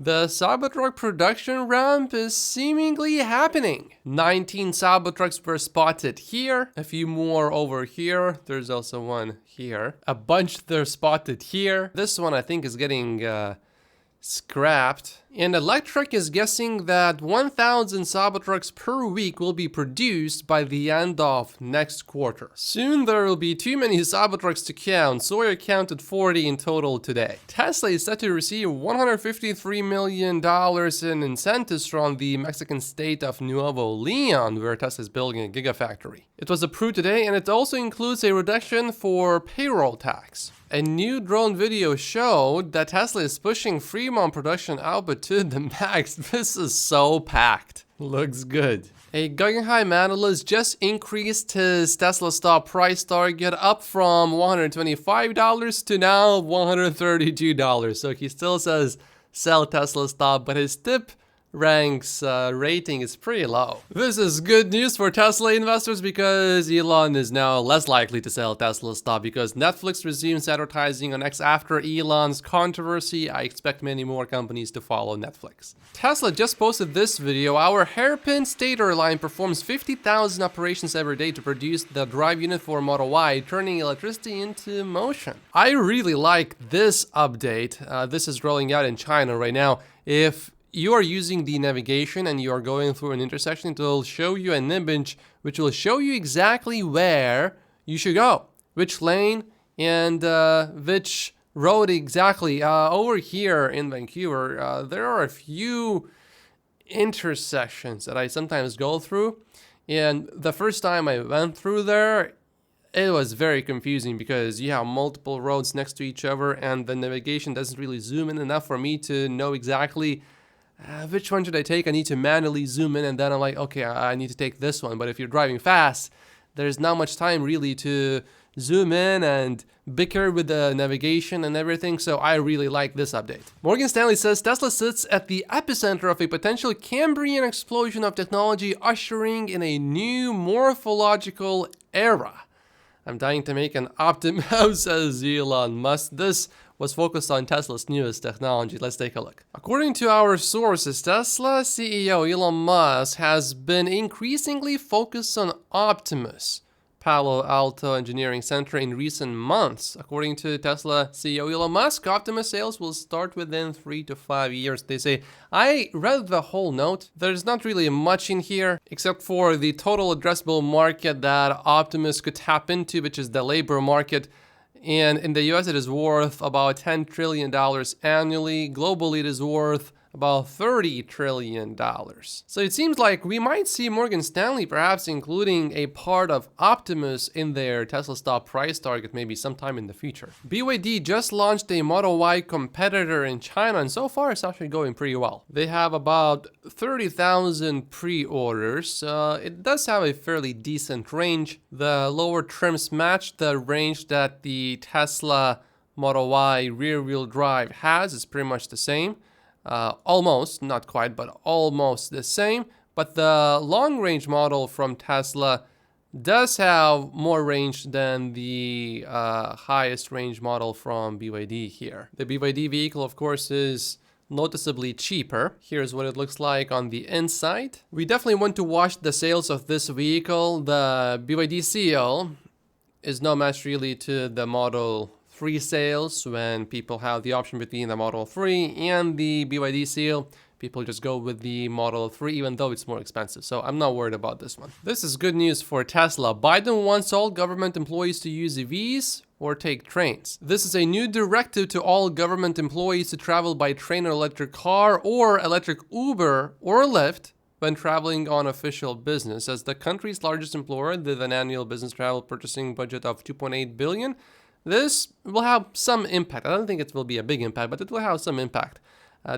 The Cybertruck production ramp is seemingly happening. 19 Cybertrucks were spotted here, a few more over here. There's also one here. A bunch they're spotted here. This one I think is getting scrapped. And Electric is guessing that 1,000 Cybertrucks per week will be produced by the end of next quarter. Soon there will be too many Cybertrucks to count. Sawyer counted 40 in total today. Tesla is set to receive $153 million in incentives from the Mexican state of Nuevo Leon, where Tesla is building a Gigafactory. It was approved today, and it also includes a reduction for payroll tax. A new drone video showed that Tesla is pushing Fremont production output to the max. This is so packed. Looks good. A Guggenheim analyst just increased his Tesla stock price target up from $125 to now $132. So he still says sell Tesla stock, but his tip ranks rating is pretty low. This is good news for Tesla investors because Elon is now less likely to sell Tesla stock because Netflix resumes advertising on X after Elon's controversy. I expect many more companies to follow Netflix. Tesla just posted this video. Our hairpin stator line performs 50,000 operations every day to produce the drive unit for Model Y, turning electricity into motion. I really like this update. This is rolling out in China right now. If you are using the navigation and you are going through an intersection, it will show you an image which will show you exactly where you should go, which lane and which road exactly. Over here in Vancouver, there are a few intersections that I sometimes go through, and the first time I went through there, it was very confusing because you have multiple roads next to each other and the navigation doesn't really zoom in enough for me to know exactly which one should I take? I need to manually zoom in, and then I'm like, okay, I need to take this one. But if you're driving fast, there's not much time really to zoom in and bicker with the navigation and everything. So I really like this update. Morgan Stanley says Tesla sits at the epicenter of a potential Cambrian explosion of technology, ushering in a new morphological era. I'm dying to make an Optimus, says Elon Musk. This was focused on Tesla's newest technology. Let's take a look. According to our sources, Tesla CEO Elon Musk has been increasingly focused on Optimus, Palo Alto Engineering Center, in recent months. According to Tesla CEO Elon Musk, Optimus sales will start within 3 to 5 years, they say. I read the whole note. There's not really much in here except for the total addressable market that Optimus could tap into, which is the labor market. And in the US, it is worth about $10 trillion annually. Globally, it is worth about $30 trillion. So it seems like we might see Morgan Stanley perhaps including a part of Optimus in their Tesla stock price target maybe sometime in the future. BYD just launched a Model Y competitor in China, and so far it's actually going pretty well. They have about 30,000 pre-orders. It does have a fairly decent range. The lower trims match the range that the Tesla Model Y rear-wheel drive has. It's pretty much the same. Almost, not quite, but almost the same. But the long-range model from Tesla does have more range than the highest range model from BYD here. The BYD vehicle, of course, is noticeably cheaper. Here's what it looks like on the inside. We definitely want to watch the sales of this vehicle. The BYD seal is no match really to the Model 3 sales. When people have the option between the Model 3 and the BYD seal, people just go with the Model 3 even though it's more expensive. So I'm not worried about this one. This is good news for Tesla. Biden wants all government employees to use EVs or take trains. This is a new directive to all government employees to travel by train or electric car or electric Uber or Lyft when traveling on official business. As the country's largest employer with an annual business travel purchasing budget of $2.8 billion, this will have some impact. I don't think it will be a big impact, but it will have some impact.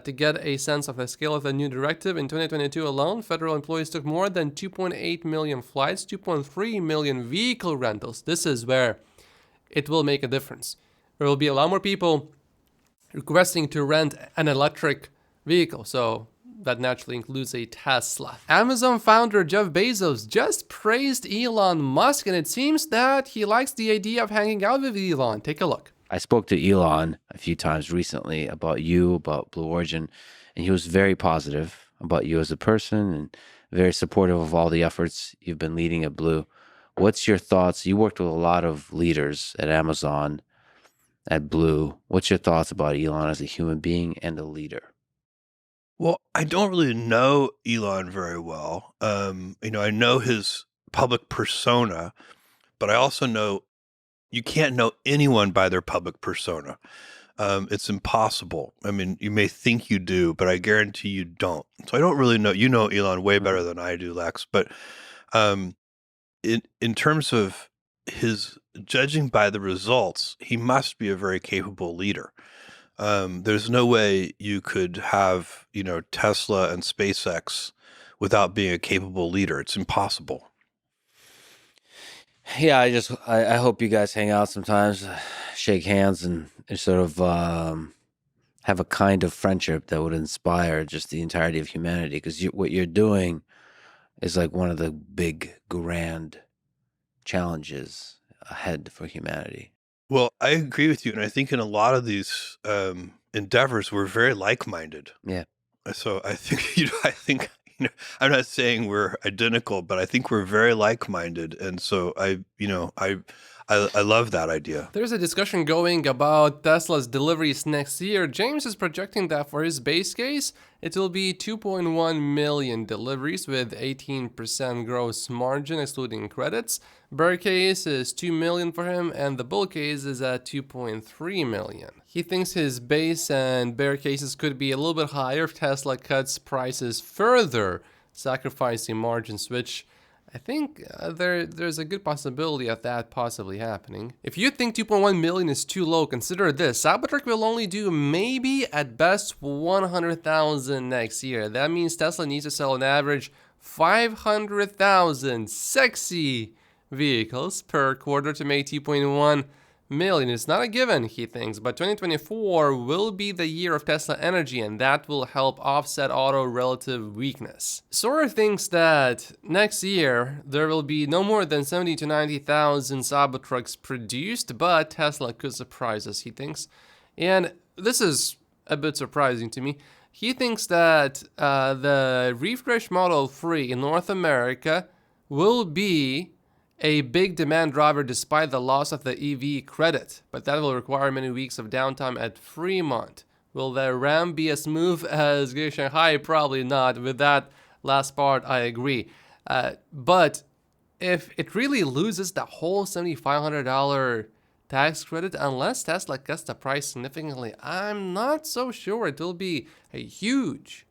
To get a sense of the scale of the new directive, in 2022 alone, federal employees took more than 2.8 million flights, 2.3 million vehicle rentals. This is where it will make a difference. There will be a lot more people requesting to rent an electric vehicle. So that naturally includes a Tesla. Amazon founder Jeff Bezos just praised Elon Musk, and it seems that he likes the idea of hanging out with Elon. Take a look. I spoke to Elon a few times recently about you, about Blue Origin, and he was very positive about you as a person and very supportive of all the efforts you've been leading at Blue. What's your thoughts? You worked with a lot of leaders at Amazon, at Blue. What's your thoughts about Elon as a human being and a leader? Well, I don't really know Elon very well. I know his public persona, but I also know you can't know anyone by their public persona. It's impossible. I mean, you may think you do, but I guarantee you don't. So I don't really know. You know Elon way better than I do, Lex. But um, in terms of his judging by the results, he must be a very capable leader. There's no way you could have, Tesla and SpaceX without being a capable leader. It's impossible. Yeah, I hope you guys hang out sometimes, shake hands, and sort of have a kind of friendship that would inspire just the entirety of humanity. Because what you're doing is like one of the big, grand challenges ahead for humanity. Well, I agree with you, and I think in a lot of these endeavors, we're very like-minded. Yeah. So I think, I'm not saying we're identical, but I think we're very like-minded, and so I love that idea. There's a discussion going about Tesla's deliveries next year. James is projecting that for his base case, it will be 2.1 million deliveries with 18% gross margin excluding credits. Bear case is 2 million for him, and the bull case is at 2.3 million. He thinks his base and bear cases could be a little bit higher if Tesla cuts prices further, sacrificing margins, which I think there's a good possibility of that possibly happening. If you think 2.1 million is too low, consider this. Cybertruck will only do maybe at best 100,000 next year. That means Tesla needs to sell on average 500,000 sexy vehicles per quarter to make 2.1 million. It's not a given, he thinks, but 2024 will be the year of Tesla energy, and that will help offset auto relative weakness. Sora thinks that next year there will be no more than 70 to 90,000 Cybertrucks produced, but Tesla could surprise us, he thinks. And this is a bit surprising to me. He thinks that the refresh Model 3 in North America will be a big demand driver despite the loss of the EV credit, but that will require many weeks of downtime at Fremont. Will the ramp be as smooth as Giga Shanghai? Probably not. With that last part, I agree. But if it really loses the whole $7,500 tax credit, unless Tesla cuts the price significantly, I'm not so sure it will be a huge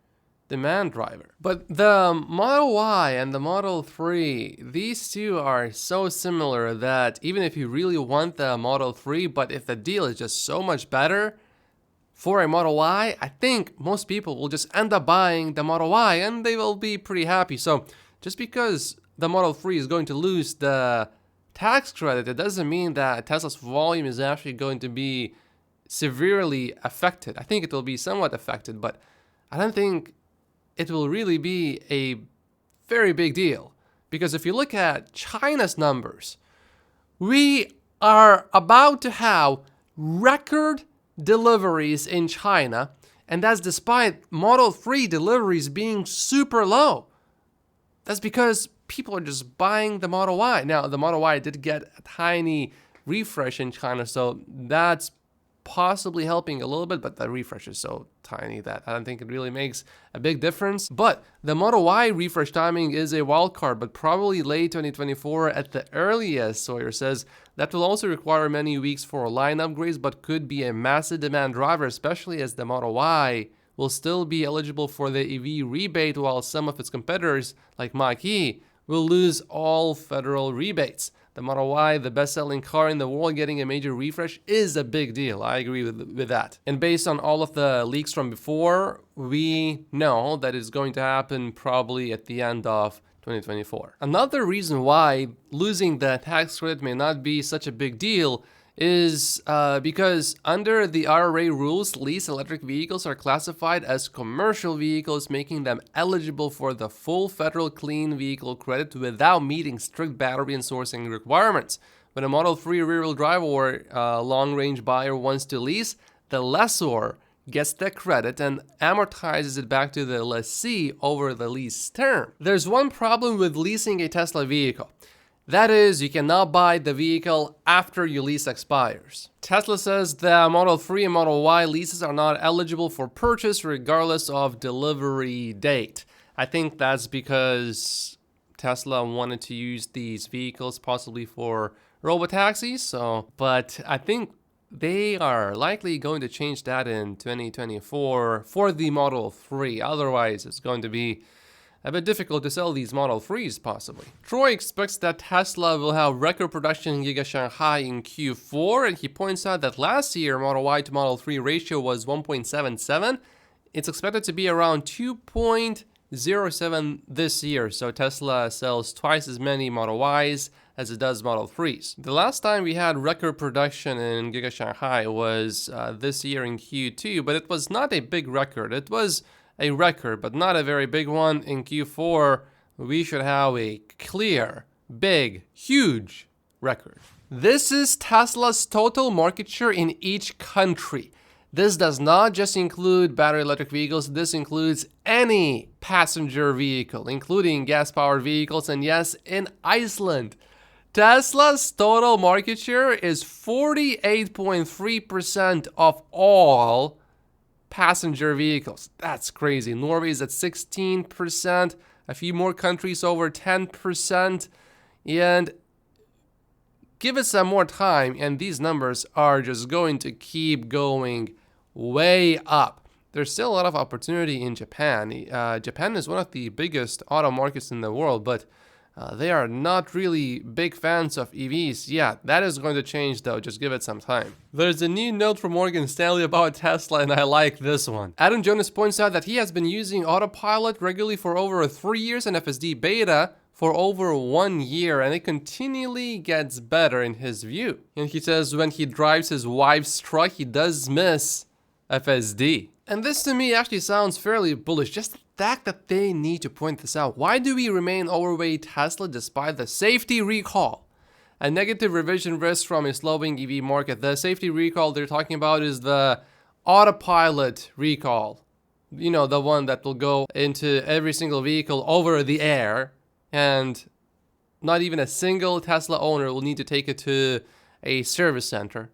demand driver. But the Model Y and the Model 3, these two are so similar that even if you really want the Model 3, but if the deal is just so much better for a Model Y, I think most people will just end up buying the Model Y and they will be pretty happy. So just because the Model 3 is going to lose the tax credit, it doesn't mean that Tesla's volume is actually going to be severely affected. I think it will be somewhat affected, but I don't think it will really be a very big deal. Because if you look at China's numbers, we are about to have record deliveries in China, and that's despite Model 3 deliveries being super low. That's because people are just buying the Model Y. Now, the Model Y did get a tiny refresh in China, so that's possibly helping a little bit, but the refresh is so tiny that I don't think it really makes a big difference. But the Model Y refresh timing is a wild card, but probably late 2024 at the earliest, Sawyer says. That will also require many weeks for line upgrades, but could be a massive demand driver, especially as the Model Y will still be eligible for the EV rebate, while some of its competitors, like Mach-E, will lose all federal rebates. The Model Y, the best-selling car in the world, getting a major refresh is a big deal. I agree with that. And based on all of the leaks from before, we know that it's going to happen probably at the end of 2024. Another reason why losing the tax credit may not be such a big deal is because under the IRA rules, leased electric vehicles are classified as commercial vehicles, making them eligible for the full federal clean vehicle credit without meeting strict battery and sourcing requirements. When a Model 3 rear-wheel drive or long-range buyer wants to lease, the lessor gets the credit and amortizes it back to the lessee over the lease term. There's one problem with leasing a Tesla vehicle. That is, you cannot buy the vehicle after your lease expires. Tesla says the Model 3 and Model Y leases are not eligible for purchase regardless of delivery date. I think that's because Tesla wanted to use these vehicles possibly for robotaxis, but I think they are likely going to change that in 2024 for the Model 3. Otherwise, it's going to be a bit difficult to sell these Model 3s possibly. Troy expects that Tesla will have record production in Giga Shanghai in Q4, and he points out that last year Model Y to Model 3 ratio was 1.77. It's expected to be around 2.07 this year, so Tesla sells twice as many Model Ys as it does Model 3s. The last time we had record production in Giga Shanghai was this year in Q2, but it was not a big record. It was a record, but not a very big one. In Q4, we should have a clear, big, huge record. This is Tesla's total market share in each country. This does not just include battery electric vehicles, this includes any passenger vehicle, including gas-powered vehicles, and yes, in Iceland. Tesla's total market share is 48.3% of all passenger vehicles. That's crazy. Norway is at 16%, a few more countries over 10%, and give it some more time and these numbers are just going to keep going way up. There's still a lot of opportunity in Japan. Japan is one of the biggest auto markets in the world, but they are not really big fans of EVs yet. That is going to change though, just give it some time. There's a new note from Morgan Stanley about Tesla and I like this one. Adam Jonas points out that he has been using autopilot regularly for over 3 years and FSD beta for over 1 year, and it continually gets better in his view. And he says when he drives his wife's truck, he does miss FSD. And this to me actually sounds fairly bullish. Just the fact that they need to point this out. Why do we remain overweight Tesla despite the safety recall? A negative revision risk from a slowing EV market. The safety recall they're talking about is the autopilot recall. You know, the one that will go into every single vehicle over the air, and not even a single Tesla owner will need to take it to a service center.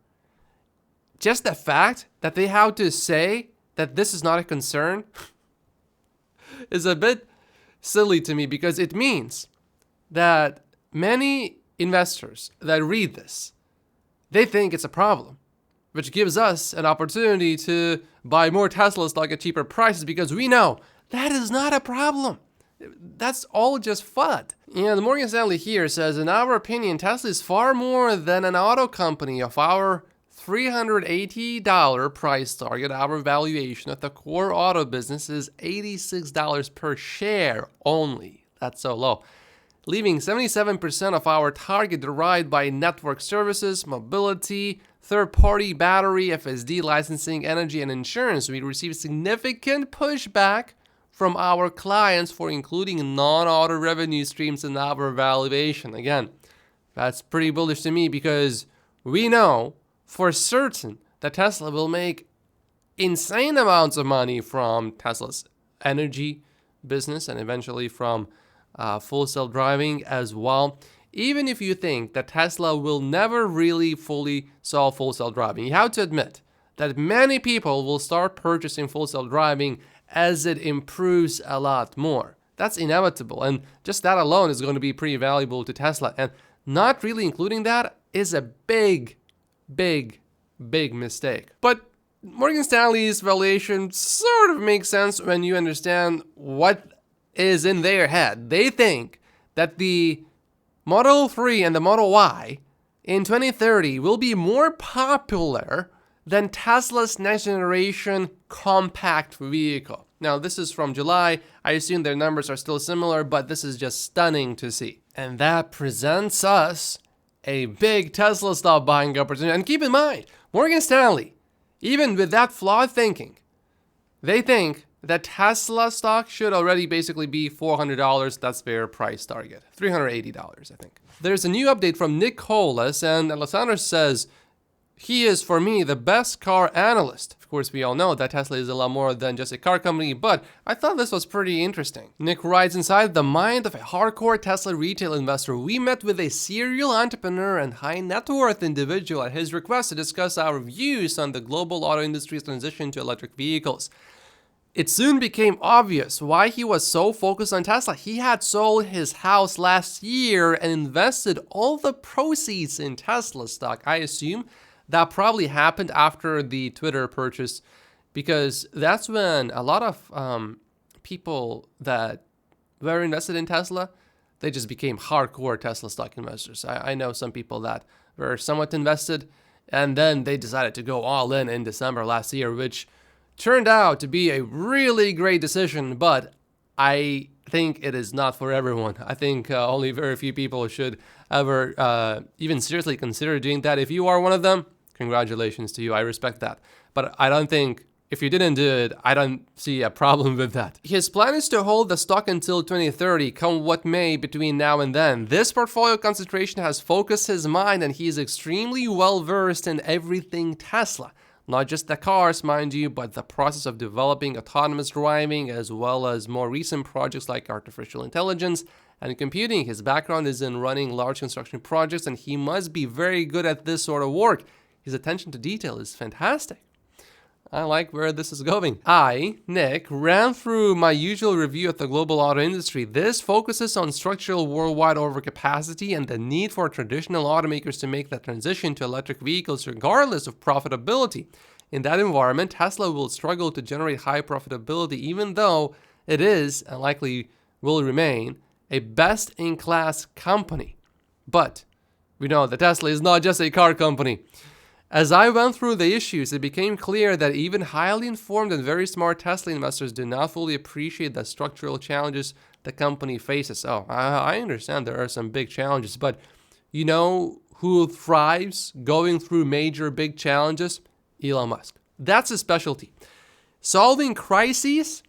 Just the fact that they have to say that this is not a concern is a bit silly to me, because it means that many investors that read this, they think it's a problem, which gives us an opportunity to buy more Tesla stock at cheaper prices because we know that is not a problem. That's all just FUD. And Morgan Stanley here says, in our opinion, Tesla is far more than an auto company. Of our $380 price target, our valuation of the core auto business is $86 per share only. That's so low. Leaving 77% of our target derived by network services, mobility, third-party battery, FSD licensing, energy, and insurance. We receive significant pushback from our clients for including non-auto revenue streams in our valuation. Again, that's pretty bullish to me because we know for certain that Tesla will make insane amounts of money from Tesla's energy business and eventually from full self-driving as well. Even if you think that Tesla will never really fully solve full self-driving, you have to admit that many people will start purchasing full self-driving as it improves a lot more. That's inevitable, and just that alone is going to be pretty valuable to Tesla. And not really including that is a big mistake. But Morgan Stanley's valuation sort of makes sense when you understand what is in their head. They think that the Model 3 and the Model Y in 2030 will be more popular than Tesla's next generation compact vehicle. Now, this is from July. I assume their numbers are still similar, but this is just stunning to see. And that presents us a big Tesla stock buying opportunity. And keep in mind, Morgan Stanley, even with that flawed thinking, they think that Tesla stock should already basically be $400. That's their price target. $380, I think. There's a new update from Nick Colas, and Alessandro says, He is, for me, the best car analyst. Of course, we all know that Tesla is a lot more than just a car company, but I thought this was pretty interesting. Nick writes, inside the mind of a hardcore Tesla retail investor, we met with a serial entrepreneur and high net worth individual at his request to discuss our views on the global auto industry's transition to electric vehicles. It soon became obvious why he was so focused on Tesla. He had sold his house last year and invested all the proceeds in Tesla stock. I assume that probably happened after the Twitter purchase, because that's when a lot of people that were invested in Tesla, they just became hardcore Tesla stock investors. I know some people that were somewhat invested, and then they decided to go all in December last year, which turned out to be a really great decision, but I think it is not for everyone. I think only very few people should ever even seriously consider doing that. If you are one of them, congratulations to you. I respect that. But I don't think, if you didn't do it, I don't see a problem with that. His plan is to hold the stock until 2030, come what may between now and then. This portfolio concentration has focused his mind, and he is extremely well versed in everything Tesla. Not just the cars, mind you, but the process of developing autonomous driving, as well as more recent projects like artificial intelligence and computing. His background is in running large construction projects, and he must be very good at this sort of work. His attention to detail is fantastic. I like where this is going. I, Nick, ran through my usual review of the global auto industry. This focuses on structural worldwide overcapacity and the need for traditional automakers to make the transition to electric vehicles regardless of profitability. In that environment, Tesla will struggle to generate high profitability, even though it is, and likely will remain, a best-in-class company. But we know that Tesla is not just a car company. As I went through the issues, it became clear that even highly informed and very smart Tesla investors do not fully appreciate the structural challenges the company faces. Oh, I understand there are some big challenges, but you know who thrives going through major big challenges? Elon Musk. That's his specialty. Solving crises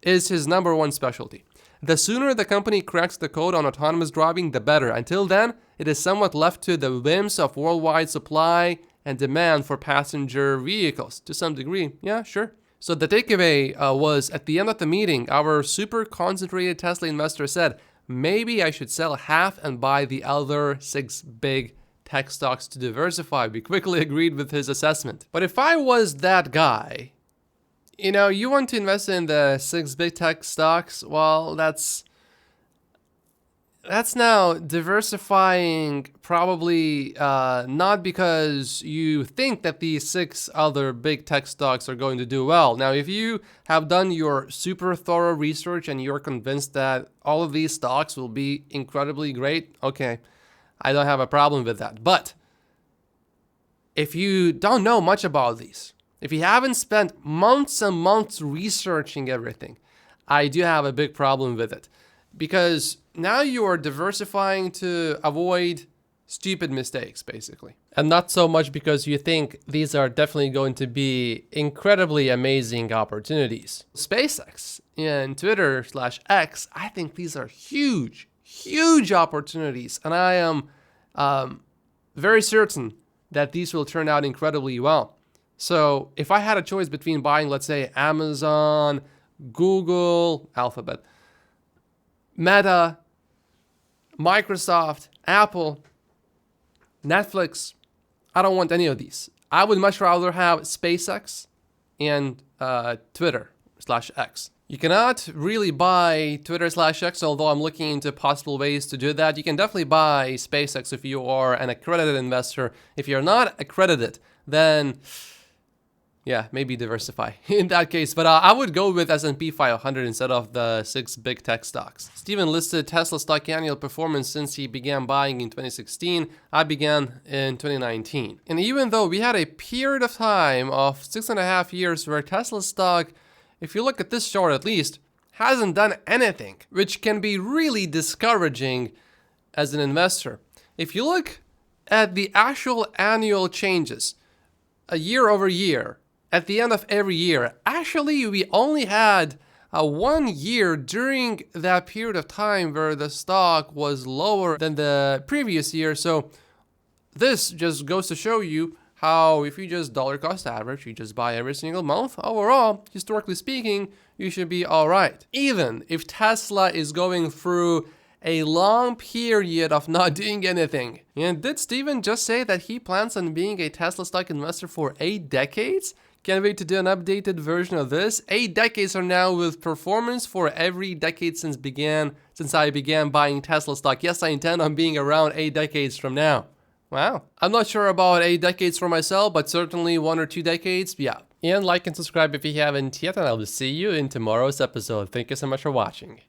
is his number one specialty. The sooner the company cracks the code on autonomous driving, the better. Until then, it is somewhat left to the whims of worldwide supply and demand for passenger vehicles. To some degree, yeah, sure. So the takeaway was, at the end of the meeting, our super concentrated Tesla investor said, maybe I should sell half and buy the other 6 big tech stocks to diversify. We quickly agreed with his assessment. But if I was that guy, you know, you want to invest in the 6 big tech stocks, well, that's now diversifying, probably not because you think that these 6 other big tech stocks are going to do well. Now, if you have done your super thorough research and you're convinced that all of these stocks will be incredibly great, okay, I don't have a problem with that. But if you don't know much about these, if you haven't spent months and months researching everything, I do have a big problem with it. Because now you are diversifying to avoid stupid mistakes, basically. And not so much because you think these are definitely going to be incredibly amazing opportunities. SpaceX and Twitter/X, I think these are huge, huge opportunities. And I am very certain that these will turn out incredibly well. So if I had a choice between buying, let's say, Amazon, Google, Alphabet, Meta, Microsoft, Apple, Netflix, I don't want any of these. I would much rather have SpaceX and Twitter/X. You cannot really buy Twitter/X, although I'm looking into possible ways to do that. You can definitely buy SpaceX if you are an accredited investor. If you're not accredited, then yeah, maybe diversify in that case. But I would go with S&P 500 instead of the 6 big tech stocks. Steven listed Tesla stock annual performance since he began buying in 2016. I began in 2019. And even though we had a period of time of 6.5 years where Tesla stock, if you look at this chart at least, hasn't done anything, which can be really discouraging as an investor. If you look at the actual annual changes, a year over year, at the end of every year, actually we only had 1 year during that period of time where the stock was lower than the previous year. So this just goes to show you how if you just dollar cost average, you just buy every single month, overall, historically speaking, you should be all right. Even if Tesla is going through a long period of not doing anything. And did Steven just say that he plans on being a Tesla stock investor for 8 decades? Can't wait to do an updated version of this. 8 decades from now with performance for every decade since I began buying Tesla stock. Yes, I intend on being around 8 decades from now. Wow. I'm not sure about 8 decades for myself, but certainly 1 or 2 decades, yeah. And like and subscribe if you haven't yet, and I will see you in tomorrow's episode. Thank you so much for watching.